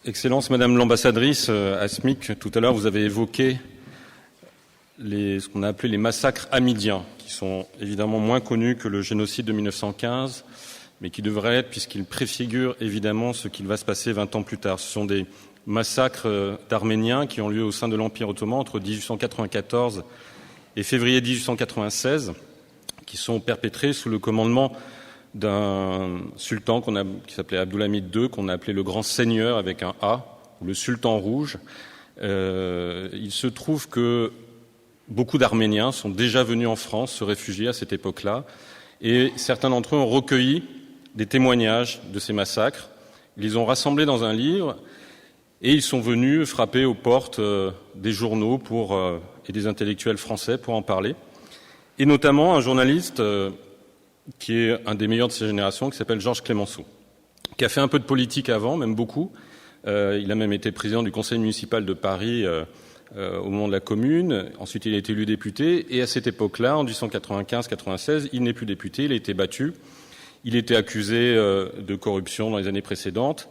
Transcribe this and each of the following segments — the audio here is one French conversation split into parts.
Excellence, Madame l'ambassadrice Asmik, tout à l'heure vous avez évoqué ce qu'on a appelé les massacres hamidiens, qui sont évidemment moins connus que le génocide de 1915, mais qui devraient être, puisqu'ils préfigurent évidemment ce qu'il va se passer 20 ans plus tard. Ce sont des massacres d'Arméniens qui ont lieu au sein de l'Empire ottoman entre 1894 et février 1896, qui sont perpétrés sous le commandement d'un sultan qui s'appelait Abdulhamid II, qu'on a appelé le Grand Seigneur avec un A, ou le Sultan Rouge. Il se trouve que beaucoup d'Arméniens sont déjà venus en France se réfugier à cette époque-là, et certains d'entre eux ont recueilli des témoignages de ces massacres. Ils les ont rassemblés dans un livre, et ils sont venus frapper aux portes des journaux et des intellectuels français pour en parler, et notamment un journaliste qui est un des meilleurs de sa génération, qui s'appelle Georges Clemenceau, qui a fait un peu de politique avant, même beaucoup. Il a même été président du conseil municipal de Paris au moment de la Commune. Ensuite, il a été élu député. Et à cette époque-là, en 1895-96, il n'est plus député, il a été battu. Il était accusé de corruption dans les années précédentes.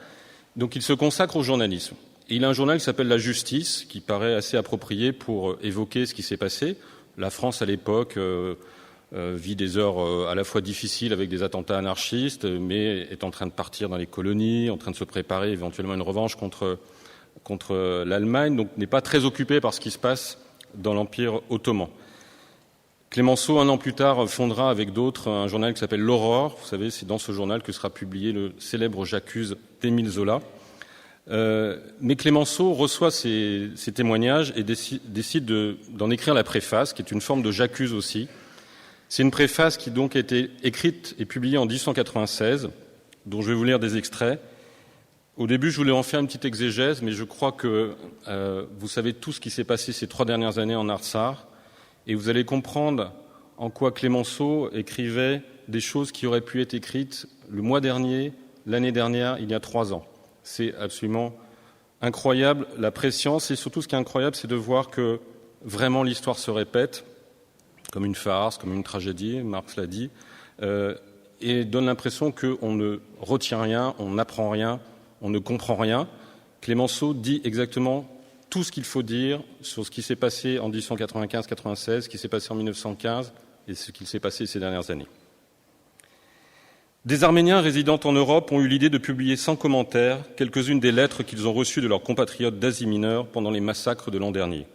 Donc il se consacre au journalisme. Et il a un journal qui s'appelle La Justice, qui paraît assez approprié pour évoquer ce qui s'est passé. La France, à l'époque, vit des heures à la fois difficiles avec des attentats anarchistes, mais est en train de partir dans les colonies, en train de se préparer éventuellement une revanche contre l'Allemagne, donc n'est pas très occupé par ce qui se passe dans l'Empire ottoman. Clemenceau, un an plus tard, fondera avec d'autres un journal qui s'appelle L'Aurore. Vous savez, c'est dans ce journal que sera publié le célèbre J'accuse d'Émile Zola. Mais Clemenceau reçoit ces témoignages et décide d'en écrire la préface, qui est une forme de J'accuse aussi. C'est une préface qui donc a été écrite et publiée en 1896, dont je vais vous lire des extraits. Au début, je voulais en faire une petite exégèse, mais je crois que vous savez tout ce qui s'est passé ces 3 dernières années en Artsakh, et vous allez comprendre en quoi Clemenceau écrivait des choses qui auraient pu être écrites le mois dernier, l'année dernière, il y a 3 ans. C'est absolument incroyable, la prescience, et surtout ce qui est incroyable, c'est de voir que vraiment l'histoire se répète, comme une farce, comme une tragédie, Marx l'a dit, et donne l'impression qu'on ne retient rien, on n'apprend rien, on ne comprend rien. Clemenceau dit exactement tout ce qu'il faut dire sur ce qui s'est passé en 1895-96, ce qui s'est passé en 1915 et ce qui s'est passé ces dernières années. Des Arméniens résidant en Europe ont eu l'idée de publier sans commentaire quelques-unes des lettres qu'ils ont reçues de leurs compatriotes d'Asie mineure pendant les massacres de l'an dernier.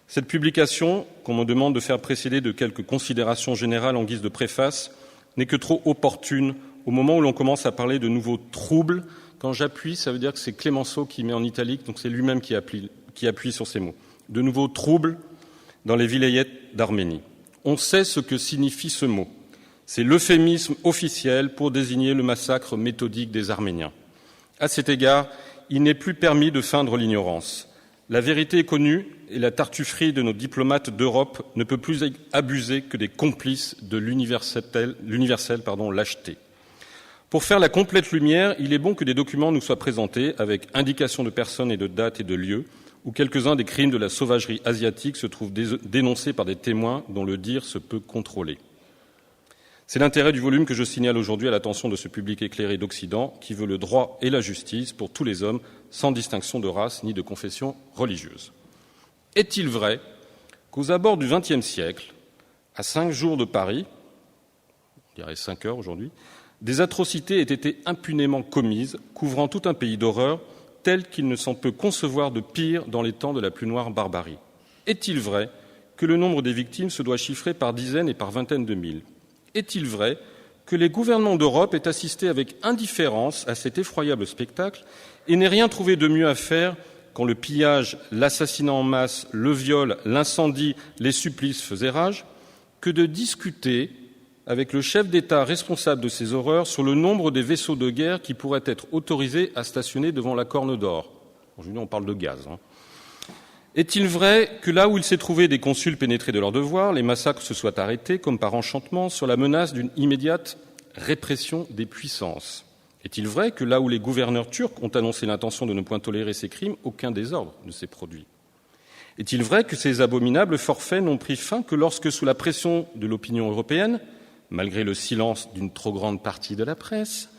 Cette publication, qu'on me demande de faire précéder de quelques considérations générales en guise de préface, n'est que trop opportune au moment où l'on commence à parler de nouveaux troubles. Quand j'appuie, ça veut dire que c'est Clemenceau qui met en italique, donc c'est lui-même qui appuie sur ces mots. De nouveaux troubles dans les vilayettes d'Arménie. On sait ce que signifie ce mot. C'est l'euphémisme officiel pour désigner le massacre méthodique des Arméniens. À cet égard, il n'est plus permis de feindre l'ignorance. La vérité est connue et la tartufferie de nos diplomates d'Europe ne peut plus abuser que des complices de l'universelle lâcheté. Pour faire la complète lumière, il est bon que des documents nous soient présentés avec indication de personnes et de dates et de lieux, où quelques-uns des crimes de la sauvagerie asiatique se trouvent dénoncés par des témoins dont le dire se peut contrôler. C'est l'intérêt du volume que je signale aujourd'hui à l'attention de ce public éclairé d'Occident qui veut le droit et la justice pour tous les hommes, sans distinction de race ni de confession religieuse. Est-il vrai qu'aux abords du XXe siècle, à 5 jours de Paris, on dirait 5 heures aujourd'hui, des atrocités aient été impunément commises, couvrant tout un pays d'horreur, tel qu'il ne s'en peut concevoir de pire dans les temps de la plus noire barbarie? Est-il vrai que le nombre des victimes se doit chiffrer par dizaines et par vingtaines de mille? Est-il vrai que les gouvernements d'Europe aient assisté avec indifférence à cet effroyable spectacle et n'aient rien trouvé de mieux à faire quand le pillage, l'assassinat en masse, le viol, l'incendie, les supplices faisaient rage, que de discuter avec le chef d'État responsable de ces horreurs sur le nombre des vaisseaux de guerre qui pourraient être autorisés à stationner devant la Corne d'Or? Aujourd'hui, on parle de gaz. Est-il vrai que là où il s'est trouvé des consuls pénétrés de leur devoir, les massacres se soient arrêtés, comme par enchantement, sur la menace d'une immédiate répression des puissances? Est-il vrai que là où les gouverneurs turcs ont annoncé l'intention de ne point tolérer ces crimes, aucun désordre ne s'est produit? Est-il vrai que ces abominables forfaits n'ont pris fin que lorsque, sous la pression de l'opinion européenne, malgré le silence d'une trop grande partie de la presse,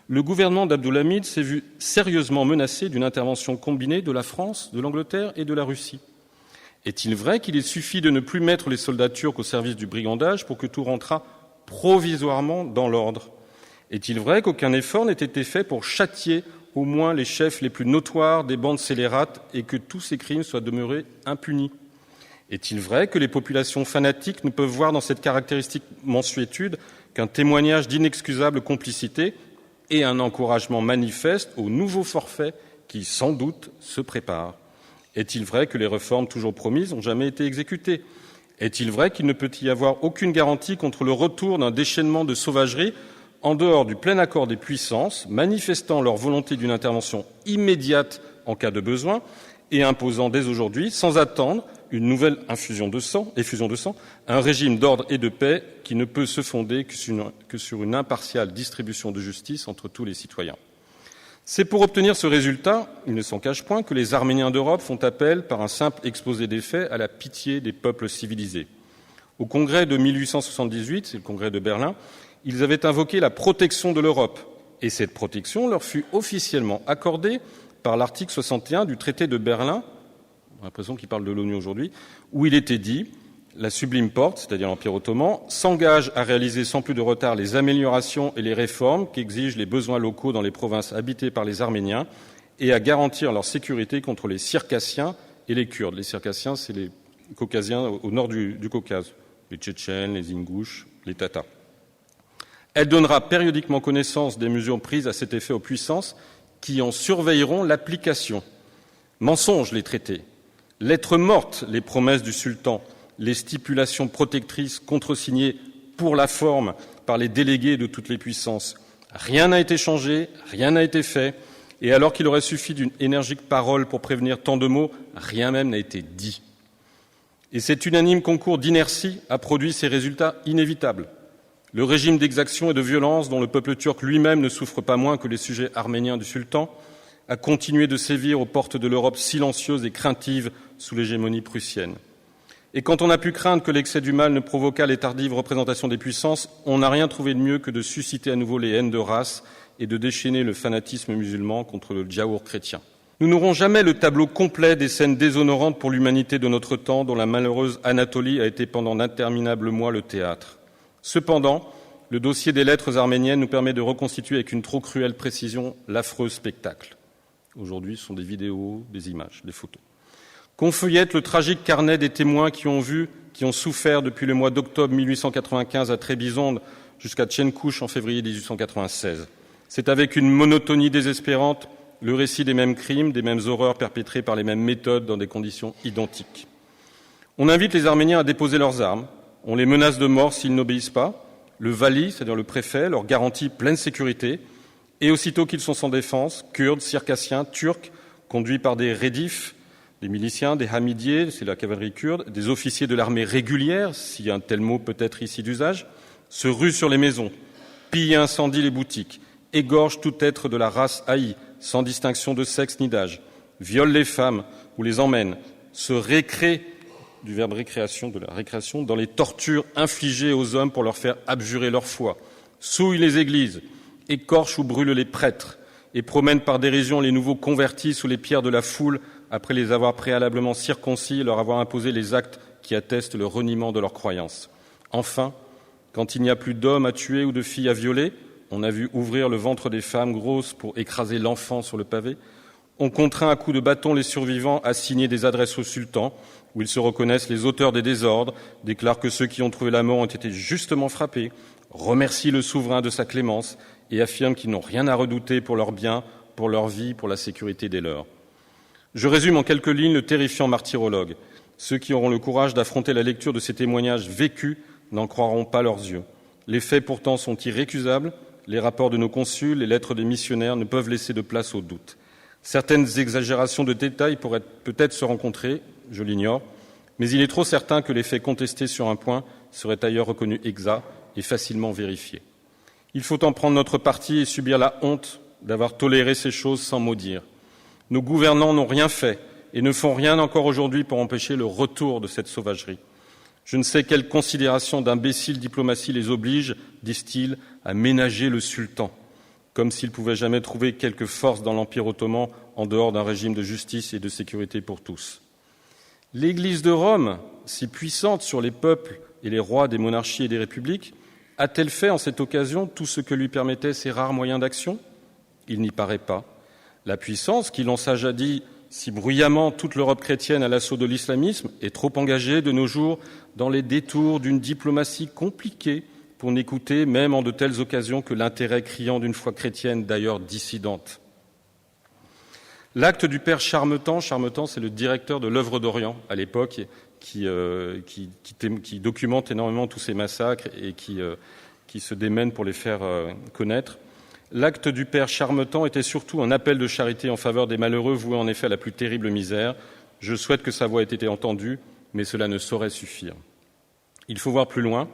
le gouvernement d'Abdulhamid s'est vu sérieusement menacé d'une intervention combinée de la France, de l'Angleterre et de la Russie. Est-il vrai qu'il suffit de ne plus mettre les soldats turcs au service du brigandage pour que tout rentrât provisoirement dans l'ordre ? Est-il vrai qu'aucun effort n'ait été fait pour châtier au moins les chefs les plus notoires des bandes scélérates et que tous ces crimes soient demeurés impunis ? Est-il vrai que les populations fanatiques ne peuvent voir dans cette caractéristique mansuétude qu'un témoignage d'inexcusable complicité et un encouragement manifeste au nouveau forfait qui, sans doute, se prépare ? Est-il vrai que les réformes toujours promises n'ont jamais été exécutées ? Est-il vrai qu'il ne peut y avoir aucune garantie contre le retour d'un déchaînement de sauvagerie en dehors du plein accord des puissances, manifestant leur volonté d'une intervention immédiate en cas de besoin et imposant dès aujourd'hui, sans attendre, une nouvelle effusion de sang, un régime d'ordre et de paix qui ne peut se fonder que sur une impartiale distribution de justice entre tous les citoyens. C'est pour obtenir ce résultat, il ne s'en cache point, que les Arméniens d'Europe font appel, par un simple exposé des faits, à la pitié des peuples civilisés. Au congrès de 1878, c'est le congrès de Berlin, ils avaient invoqué la protection de l'Europe, et cette protection leur fut officiellement accordée par l'article 61 du traité de Berlin, on a l'impression qu'il parle de l'ONU aujourd'hui, où il était dit « La Sublime Porte, c'est-à-dire l'Empire ottoman, s'engage à réaliser sans plus de retard les améliorations et les réformes qu'exigent les besoins locaux dans les provinces habitées par les Arméniens et à garantir leur sécurité contre les Circassiens et les Kurdes. » Les Circassiens, c'est les Caucasiens au nord du Caucase, les Tchétchènes, les Ingouches, les Tatars. Elle donnera périodiquement connaissance des mesures prises à cet effet aux puissances qui en surveilleront l'application. Mensonges les traités, lettres mortes les promesses du sultan, les stipulations protectrices contresignées pour la forme par les délégués de toutes les puissances. Rien n'a été changé, rien n'a été fait, et alors qu'il aurait suffi d'une énergique parole pour prévenir tant de mots, rien même n'a été dit. Et cet unanime concours d'inertie a produit ces résultats inévitables. Le régime d'exaction et de violence dont le peuple turc lui-même ne souffre pas moins que les sujets arméniens du sultan a continué de sévir aux portes de l'Europe silencieuse et craintive sous l'hégémonie prussienne. Et quand on a pu craindre que l'excès du mal ne provoquât les tardives représentations des puissances, on n'a rien trouvé de mieux que de susciter à nouveau les haines de race et de déchaîner le fanatisme musulman contre le djaour chrétien. Nous n'aurons jamais le tableau complet des scènes déshonorantes pour l'humanité de notre temps dont la malheureuse Anatolie a été pendant d'interminables mois le théâtre. Cependant, le dossier des lettres arméniennes nous permet de reconstituer avec une trop cruelle précision l'affreux spectacle. Aujourd'hui, ce sont des vidéos, des images, des photos. Qu'on feuillette le tragique carnet des témoins qui ont souffert depuis le mois d'octobre 1895 à Trébizonde jusqu'à Tchenkouch en février 1896. C'est avec une monotonie désespérante le récit des mêmes crimes, des mêmes horreurs perpétrées par les mêmes méthodes dans des conditions identiques. On invite les Arméniens à déposer leurs armes, on les menace de mort s'ils n'obéissent pas, le vali, c'est-à-dire le préfet, leur garantit pleine sécurité, et aussitôt qu'ils sont sans défense, Kurdes, Circassiens, Turcs, conduits par des rédifs, des miliciens, des hamidiers, c'est la cavalerie kurde, des officiers de l'armée régulière, si un tel mot peut être ici d'usage, se ruent sur les maisons, pillent et incendient les boutiques, égorgent tout être de la race haïe, sans distinction de sexe ni d'âge, violent les femmes ou les emmènent, se récréent, du verbe récréation, de la récréation, dans les tortures infligées aux hommes pour leur faire abjurer leur foi, souillent les églises, écorchent ou brûlent les prêtres et promènent par dérision les nouveaux convertis sous les pierres de la foule après les avoir préalablement circoncis et leur avoir imposé les actes qui attestent le reniement de leurs croyances. Enfin, quand il n'y a plus d'hommes à tuer ou de filles à violer, on a vu ouvrir le ventre des femmes grosses pour écraser l'enfant sur le pavé, on contraint à coups de bâton les survivants à signer des adresses au sultan, où ils se reconnaissent les auteurs des désordres, déclarent que ceux qui ont trouvé la mort ont été justement frappés, remercient le souverain de sa clémence et affirment qu'ils n'ont rien à redouter pour leurs biens, pour leur vie, pour la sécurité des leurs. Je résume en quelques lignes le terrifiant martyrologue. Ceux qui auront le courage d'affronter la lecture de ces témoignages vécus n'en croiront pas leurs yeux. Les faits pourtant sont irrécusables, les rapports de nos consuls, les lettres des missionnaires ne peuvent laisser de place au doute. Certaines exagérations de détails pourraient peut-être se rencontrer, je l'ignore, mais il est trop certain que les faits contestés sur un point seraient ailleurs reconnus exacts et facilement vérifiés. Il faut en prendre notre parti et subir la honte d'avoir toléré ces choses sans mot dire. Nos gouvernants n'ont rien fait et ne font rien encore aujourd'hui pour empêcher le retour de cette sauvagerie. Je ne sais quelle considération d'imbécile diplomatie les oblige, disent-ils, à ménager le sultan. comme s'il pouvait jamais trouver quelque force dans l'Empire ottoman en dehors d'un régime de justice et de sécurité pour tous. L'Église de Rome, si puissante sur les peuples et les rois des monarchies et des républiques, a-t-elle fait en cette occasion tout ce que lui permettaient ses rares moyens d'action ? Il n'y paraît pas. La puissance, qui lança jadis si bruyamment toute l'Europe chrétienne à l'assaut de l'islamisme, est trop engagée de nos jours dans les détours d'une diplomatie compliquée pour n'écouter, même en de telles occasions, que l'intérêt criant d'une foi chrétienne d'ailleurs dissidente. L'acte du père Charmetan, c'est le directeur de l'œuvre d'Orient à l'époque, qui documente énormément tous ces massacres et qui se démène pour les faire connaître. L'acte du père Charmetan était surtout un appel de charité en faveur des malheureux voués en effet à la plus terrible misère. Je souhaite que sa voix ait été entendue, mais cela ne saurait suffire. Il faut voir plus loin.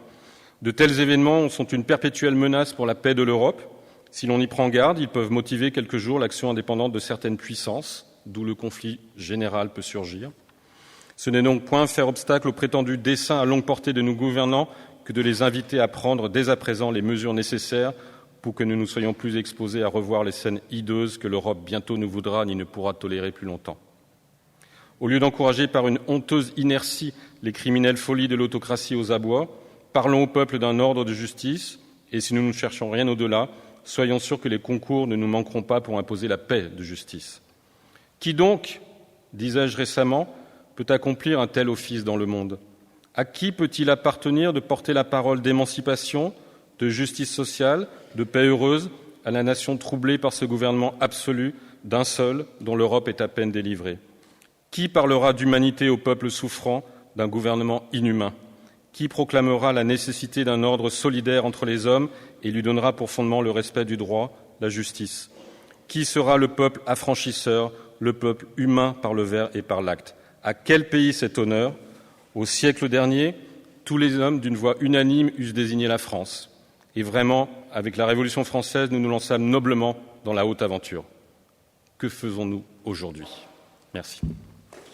De tels événements sont une perpétuelle menace pour la paix de l'Europe. Si l'on y prend garde, ils peuvent motiver quelques jours l'action indépendante de certaines puissances, d'où le conflit général peut surgir. Ce n'est donc point faire obstacle au prétendu dessein à longue portée de nos gouvernants que de les inviter à prendre dès à présent les mesures nécessaires pour que nous ne soyons plus exposés à revoir les scènes hideuses que l'Europe bientôt ne voudra ni ne pourra tolérer plus longtemps. Au lieu d'encourager par une honteuse inertie les criminelles folies de l'autocratie aux abois, parlons au peuple d'un ordre de justice, et si nous ne cherchons rien au-delà, soyons sûrs que les concours ne nous manqueront pas pour imposer la paix de justice. Qui donc, disais-je récemment, peut accomplir un tel office dans le monde ? À qui peut-il appartenir de porter la parole d'émancipation, de justice sociale, de paix heureuse à la nation troublée par ce gouvernement absolu d'un seul dont l'Europe est à peine délivrée ? Qui parlera d'humanité au peuple souffrant d'un gouvernement inhumain ? Qui proclamera la nécessité d'un ordre solidaire entre les hommes et lui donnera pour fondement le respect du droit, la justice ? Qui sera le peuple affranchisseur, le peuple humain par le vers et par l'acte ? À quel pays cet honneur ? Au siècle dernier, tous les hommes d'une voix unanime eussent désigné la France. Et vraiment, avec la Révolution française, nous nous lançâmes noblement dans la haute aventure. Que faisons-nous aujourd'hui ? Merci.